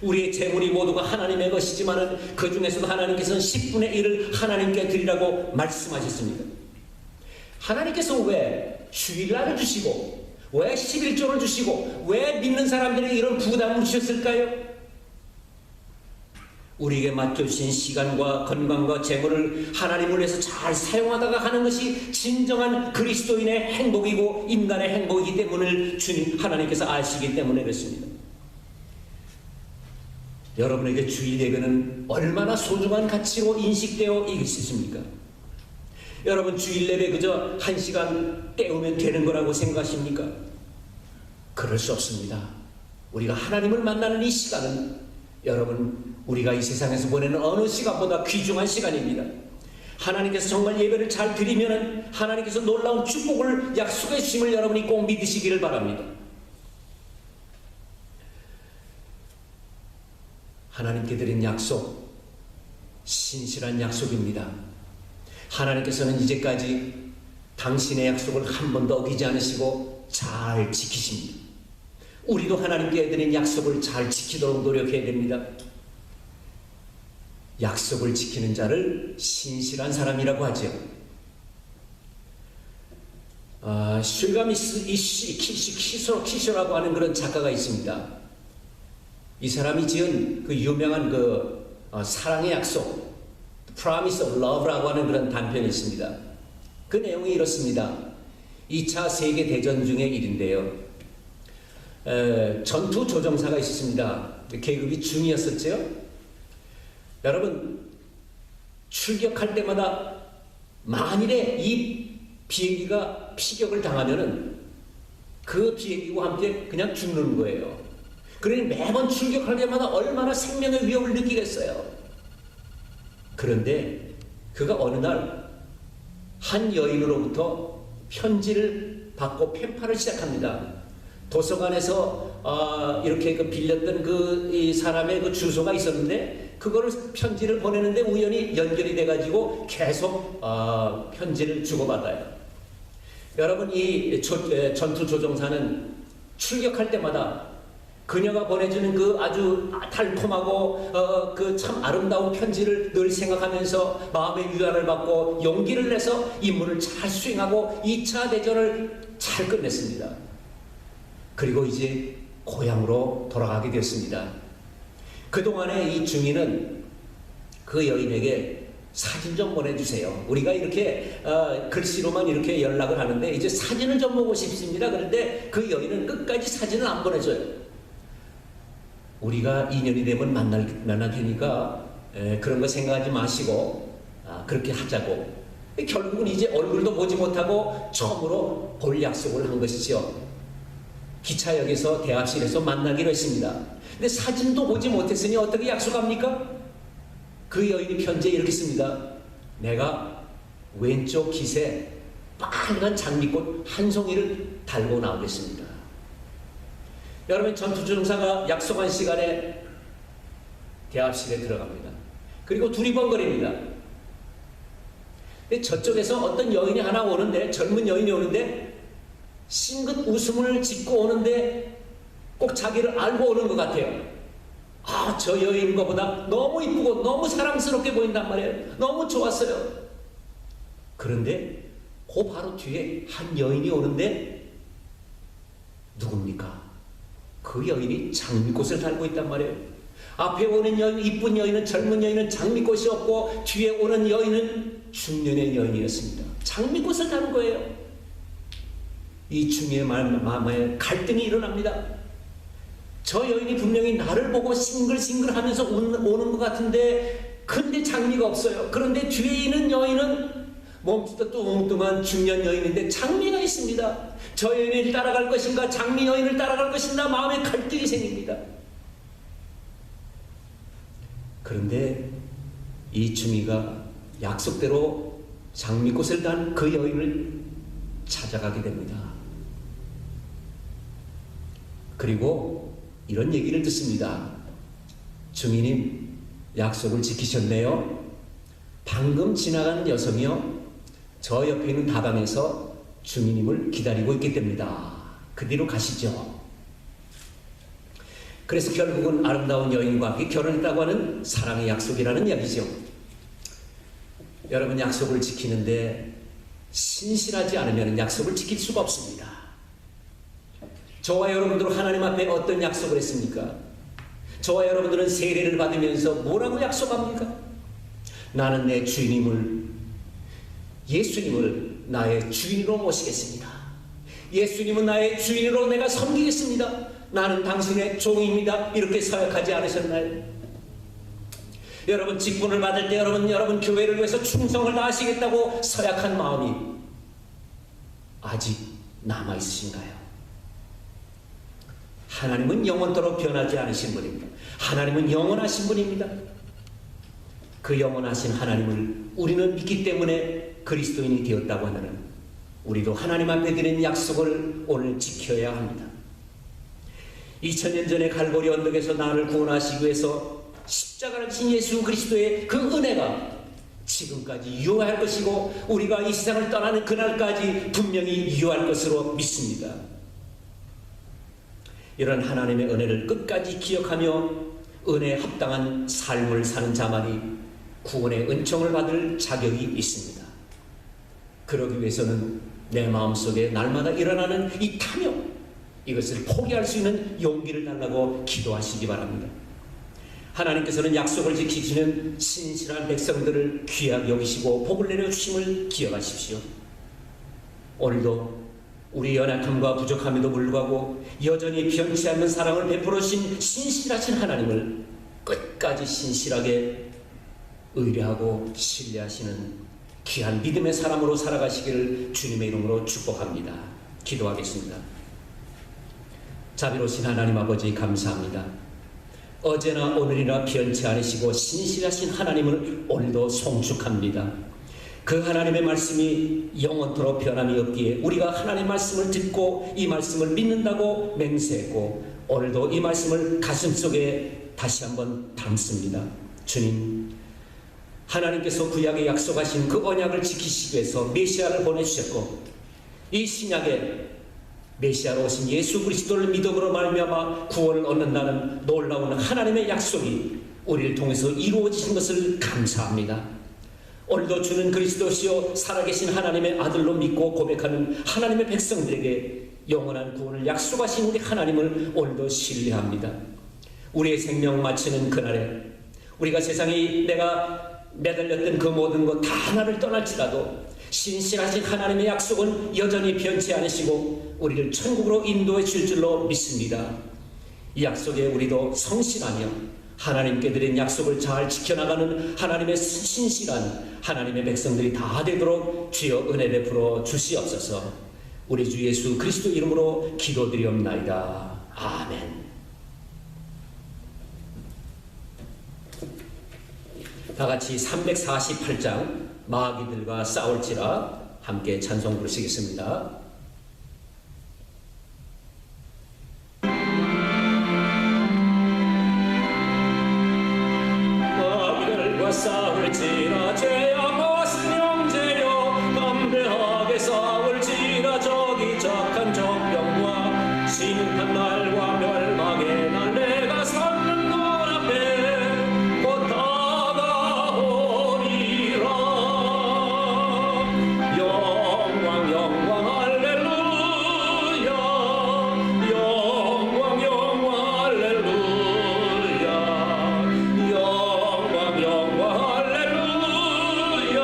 우리의 재물이 모두가 하나님의 것이지만 그 중에서도 하나님께서는 10분의 1을 하나님께 드리라고 말씀하셨습니다. 하나님께서 왜 주일날을 주시고 왜 11조를 주시고 왜 믿는 사람들에게 이런 부담을 주셨을까요? 우리에게 맡겨주신 시간과 건강과 재물을 하나님을 위해서 잘 사용하다가 하는 것이 진정한 그리스도인의 행복이고 인간의 행복이기 때문에 주님 하나님께서 아시기 때문에 그렇습니다. 여러분에게 주일 예배는 얼마나 소중한 가치로 인식되어 있으십니까? 여러분 주일 예배 그저 1시간 때우면 되는 거라고 생각하십니까? 그럴 수 없습니다. 우리가 하나님을 만나는 이 시간은 여러분 우리가 이 세상에서 보내는 어느 시간보다 귀중한 시간입니다. 하나님께서 정말 예배를 잘 드리면 하나님께서 놀라운 축복을 약속해 주심을 여러분이 꼭 믿으시기를 바랍니다. 하나님께 드린 약속, 신실한 약속입니다. 하나님께서는 이제까지 당신의 약속을 한 번도 어기지 않으시고 잘 지키십니다. 우리도 하나님께 드린 약속을 잘 지키도록 노력해야 됩니다. 약속을 지키는 자를 신실한 사람이라고 하죠. 슐가미스 키쇼라고 하는 그런 작가가 있습니다. 이 사람이 지은 그 유명한 사랑의 약속, Promise of Love라고 하는 그런 단편이 있습니다. 그 내용이 이렇습니다. 2차 세계대전 중의 일인데요. 전투 조종사가 있었습니다. 계급이 중이었었죠. 여러분, 출격할 때마다 만일에 이 비행기가 피격을 당하면은 그 비행기와 함께 그냥 죽는 거예요. 그러니 매번 출격할 때마다 얼마나 생명의 위협을 느끼겠어요. 그런데 그가 어느 날 한 여인으로부터 편지를 받고 펜팔을 시작합니다. 도서관에서 이렇게 빌렸던 이 사람의 그 주소가 있었는데 그거를 편지를 보내는데 우연히 연결이 돼가지고 계속 편지를 주고받아요. 여러분 이 전투 조종사는 출격할 때마다 그녀가 보내주는 그 아주 달콤하고 그 참 아름다운 편지를 늘 생각하면서 마음의 위안을 받고 용기를 내서 임무를 잘 수행하고 2차 대전을 잘 끝냈습니다. 그리고 이제 고향으로 돌아가게 됐습니다. 그동안에 이 중인은 그 여인에게 사진 좀 보내주세요. 우리가 이렇게 글씨로만 이렇게 연락을 하는데 이제 사진을 좀 보고 싶습니다. 그런데 그 여인은 끝까지 사진을 안 보내줘요. 우리가 인연이 되면 만날 테니까 그런 거 생각하지 마시고 그렇게 하자고. 결국은 이제 얼굴도 보지 못하고 처음으로 볼 약속을 한 것이죠. 기차역에서 대합실에서 만나기로 했습니다. 근데 사진도 보지 못했으니 어떻게 약속합니까? 그 여인이 편지에 이렇게 씁니다. 내가 왼쪽 깃에 빨간 장미꽃 한 송이를 달고 나오겠습니다. 여러분 전투조종사가 약속한 시간에 대합실에 들어갑니다. 그리고 두리번거립니다. 저쪽에서 어떤 여인이 하나 오는데 젊은 여인이 오는데 싱긋 웃음을 짓고 오는데 꼭 자기를 알고 오는 것 같아요. 저 여인인 것보다 너무 이쁘고 너무 사랑스럽게 보인단 말이에요. 너무 좋았어요. 그런데 그 바로 뒤에 한 여인이 오는데 누굽니까? 그 여인이 장미꽃을 달고 있단 말이에요. 앞에 오는 여인, 이쁜 여인은 젊은 여인은 장미꽃이 없고 뒤에 오는 여인은 중년의 여인이었습니다. 장미꽃을 다는 거예요. 이 중의 마음에 갈등이 일어납니다. 저 여인이 분명히 나를 보고 싱글싱글 하면서 오는 것 같은데 근데 장미가 없어요. 그런데 뒤에 있는 여인은 몸뚱 뚱뚱한 중년 여인인데 장미가 있습니다. 저 여인을 따라갈 것인가 장미 여인을 따라갈 것인가 마음에 갈등이 생깁니다. 그런데 이 중이가 약속대로 장미꽃을 단 그 여인을 찾아가게 됩니다. 그리고 이런 얘기를 듣습니다. 중이님 약속을 지키셨네요. 방금 지나가는 여성이요 저 옆에 있는 다방에서 주님을 기다리고 있게 됩니다. 그 뒤로 가시죠. 그래서 결국은 아름다운 여인과 함께 결혼했다고 하는 사랑의 약속이라는 이야기죠. 여러분 약속을 지키는데 신실하지 않으면 약속을 지킬 수가 없습니다. 저와 여러분들은 하나님 앞에 어떤 약속을 했습니까? 저와 여러분들은 세례를 받으면서 뭐라고 약속합니까? 나는 내 주님을 예수님을 나의 주인으로 모시겠습니다. 예수님은 나의 주인으로 내가 섬기겠습니다. 나는 당신의 종입니다. 이렇게 서약하지 않으셨나요? 여러분 직분을 받을 때 여러분 교회를 위해서 충성을 다하시겠다고 서약한 마음이 아직 남아 있으신가요? 하나님은 영원토록 변하지 않으신 분입니다. 하나님은 영원하신 분입니다. 그 영원하신 하나님을 우리는 믿기 때문에 그리스도인이 되었다고 하면 우리도 하나님 앞에 드린 약속을 오늘 지켜야 합니다. 2000년 전에 갈보리 언덕에서 나를 구원하시기 위해서 십자가를 진 예수 그리스도의 그 은혜가 지금까지 유효할 것이고 우리가 이 세상을 떠나는 그날까지 분명히 유효할 것으로 믿습니다. 이런 하나님의 은혜를 끝까지 기억하며 은혜에 합당한 삶을 사는 자만이 구원의 은총을 받을 자격이 있습니다. 그러기 위해서는 내 마음속에 날마다 일어나는 이 탐욕, 이것을 포기할 수 있는 용기를 달라고 기도하시기 바랍니다. 하나님께서는 약속을 지키시는 신실한 백성들을 귀하게 여기시고 복을 내려주심을 기억하십시오. 오늘도 우리 연약함과 부족함에도 불구하고 여전히 변치 않는 사랑을 베풀어 주신 신실하신 하나님을 끝까지 신실하게 의뢰하고 신뢰하시는 귀한 믿음의 사람으로 살아가시기를 주님의 이름으로 축복합니다. 기도하겠습니다. 자비로우신 하나님 아버지 감사합니다. 어제나 오늘이나 변치 않으시고 신실하신 하나님을 오늘도 송축합니다. 그 하나님의 말씀이 영원토록 변함이 없기에 우리가 하나님의 말씀을 듣고 이 말씀을 믿는다고 맹세했고 오늘도 이 말씀을 가슴속에 다시 한번 담습니다. 주님, 하나님께서 구약에 약속하신 그 언약을 지키시기 위해서 메시아를 보내주셨고 이 신약에 메시아로 오신 예수 그리스도를 믿음으로 말미암아 구원을 얻는다는 놀라운 하나님의 약속이 우리를 통해서 이루어지신 것을 감사합니다. 오늘도 주는 그리스도시요 살아계신 하나님의 아들로 믿고 고백하는 하나님의 백성들에게 영원한 구원을 약속하신 우리 하나님을 오늘도 신뢰합니다. 우리의 생명 마치는 그날에 우리가 세상에 내가 매달렸던 그 모든 것 다 하나를 떠날지라도 신실하신 하나님의 약속은 여전히 변치 않으시고 우리를 천국으로 인도해 줄 줄로 믿습니다. 이 약속에 우리도 성실하며 하나님께 드린 약속을 잘 지켜나가는 하나님의 신실한 하나님의 백성들이 다 되도록 주여 은혜 베풀어 주시옵소서. 우리 주 예수 그리스도 이름으로 기도드리옵나이다. 아멘. 다같이 348장 마귀들과 싸울지라 함께 찬송 부르시겠습니다. 마귀들과 싸울지라 죄악 벗은 형제여 담대하게 싸울지라 저기 적한 적병과 심판 날과 멸망의 날 내가 섰는 것 앞에 곧 다가오리라. 영광 영광 할렐루야 영광 영광 할렐루야 영광 영광 할렐루야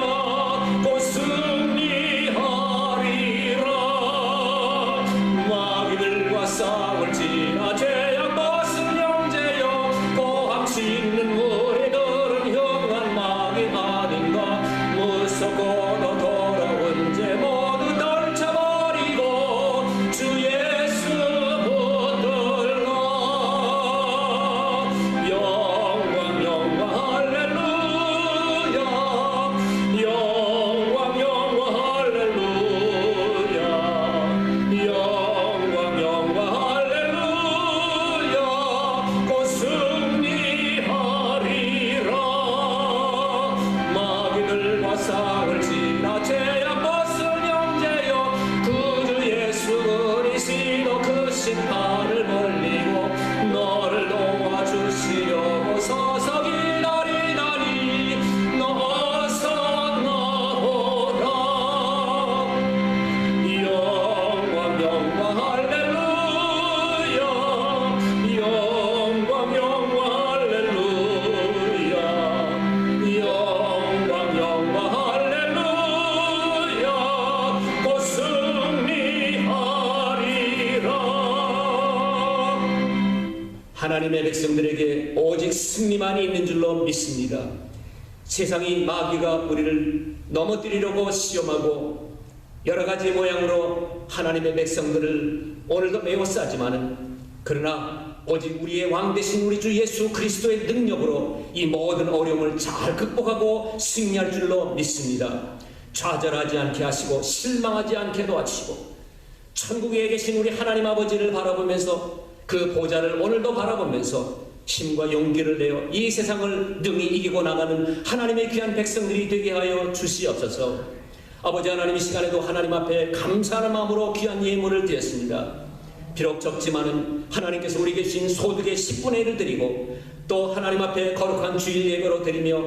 하나님의 백성들에게 오직 승리만이 있는 줄로 믿습니다. 세상이 마귀가 우리를 넘어뜨리려고 시험하고 여러 가지 모양으로 하나님의 백성들을 오늘도 매우 싸지만은, 그러나 오직 우리의 왕 되신 우리 주 예수 그리스도의 능력으로 이 모든 어려움을 잘 극복하고 승리할 줄로 믿습니다. 좌절하지 않게 하시고 실망하지 않게 도와주시고, 천국에 계신 우리 하나님 아버지를 바라보면서 그 보좌를 오늘도 바라보면서 힘과 용기를 내어 이 세상을 능히 이기고 나가는 하나님의 귀한 백성들이 되게 하여 주시옵소서. 아버지 하나님, 이 시간에도 하나님 앞에 감사하는 마음으로 귀한 예물을 드렸습니다. 비록 적지만은 하나님께서 우리에게 주신 소득의 10분의 1을 드리고, 또 하나님 앞에 거룩한 주일 예배로 드리며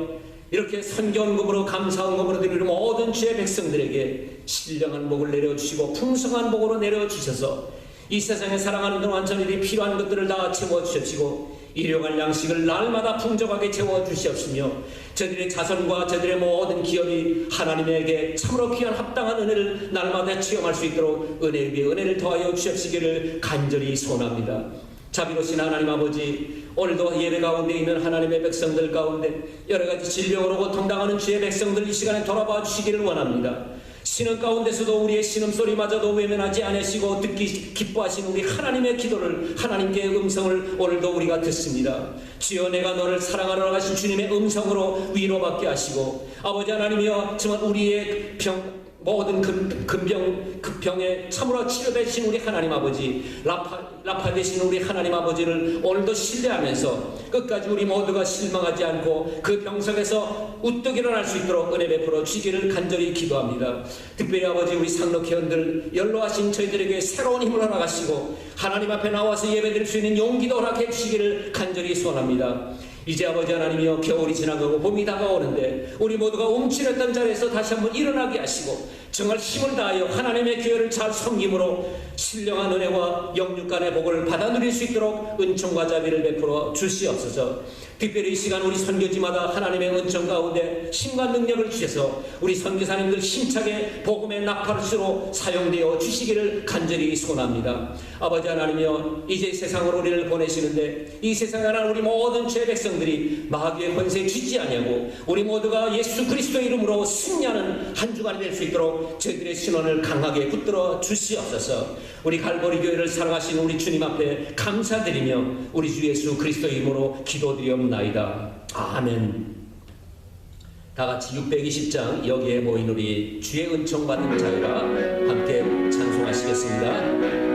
이렇게 선견금으로 감사헌금으로 드리는 모든 주의 백성들에게 신령한 복을 내려주시고 풍성한 복으로 내려주셔서 이 세상에 살아가는 동안 저희들이 필요한 것들을 다 채워주십시고 일용할 양식을 날마다 풍족하게 채워주시옵시며, 저희들의 자손과 저희들의 모든 기업이 하나님에게 참으로 귀한 합당한 은혜를 날마다 체험할 수 있도록 은혜 위에 은혜를 더하여 주옵시기를 간절히 소원합니다. 자비로우신 하나님 아버지, 오늘도 예배 가운데 있는 하나님의 백성들 가운데 여러 가지 질병으로 고통당하는 주의 백성들 이 시간에 돌아봐 주시기를 원합니다. 신음 가운데서도 우리의 신음소리마저도 외면하지 않으시고 듣기 기뻐하신 우리 하나님의 기도를, 하나님께 음성을 오늘도 우리가 듣습니다. 주여, 내가 너를 사랑하러 가신 주님의 음성으로 위로받게 하시고, 아버지 하나님이여, 정말 우리의 모든 급병에 참으로 치료되신 우리 하나님 아버지, 라파 되신 우리 하나님 아버지를 오늘도 신뢰하면서 끝까지 우리 모두가 실망하지 않고 그 병석에서 우뚝 일어날 수 있도록 은혜 베풀어 주시기를 간절히 기도합니다. 특별히 아버지, 우리 상록회원들 연로하신 저희들에게 새로운 힘을 허락하시고 하나님 앞에 나와서 예배드릴 수 있는 용기도 허락해 주시기를 간절히 소원합니다. 이제 아버지 하나님이여, 겨울이 지나가고 봄이 다가오는데 우리 모두가 움츠렸던 자리에서 다시 한번 일어나게 하시고 정말 힘을 다하여 하나님의 교회를 잘 섬김으로 신령한 은혜와 영육간의 복을 받아 누릴 수 있도록 은총과 자비를 베풀어 주시옵소서. 특별히 이 시간 우리 선교지마다 하나님의 은총 가운데 힘과 능력을 주셔서 우리 선교사님들 힘차게 복음의 나팔수로 사용되어 주시기를 간절히 소원합니다. 아버지 하나님이여, 이제 세상으로 우리를 보내시는데 이 세상에 나는 우리 모든 죄 백성들이 마귀의 권세에 쥐지 아니하고 우리 모두가 예수 그리스도의 이름으로 승리하는 한 주간이 될 수 있도록 저희들의 신원을 강하게 붙들어 주시옵소서. 우리 갈보리 교회를 사랑하시는 우리 주님 앞에 감사드리며 우리 주 예수 그리스도의 이름으로 기도드리옵나이다. 아멘. 다같이 620장 여기에 모인 우리 주의 은총 받은 자유라 함께 찬송하시겠습니다.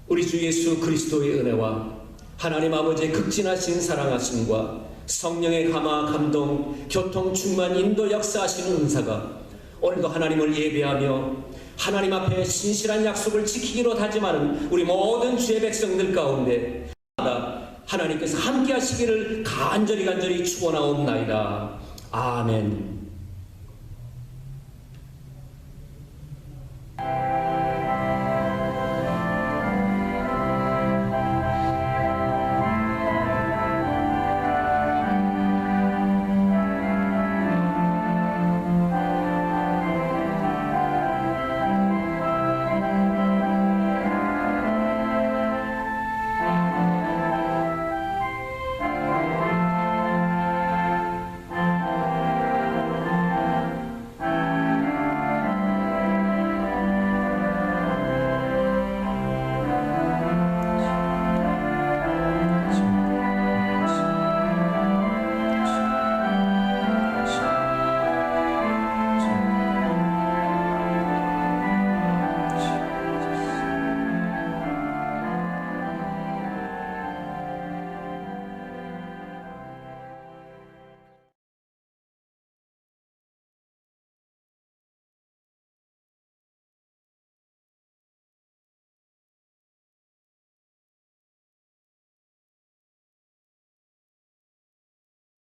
우리 주 예수 그리스도의 은혜와 하나님 아버지의 극진하신 사랑하심과 성령의 감화 감동 교통 충만 인도 역사하시는 은사가 오늘도 하나님을 예배하며 하나님 앞에 신실한 약속을 지키기로 다짐하는 우리 모든 주의 백성들 가운데 하나님께서 함께 하시기를 간절히 축원하옵나이다. 아멘.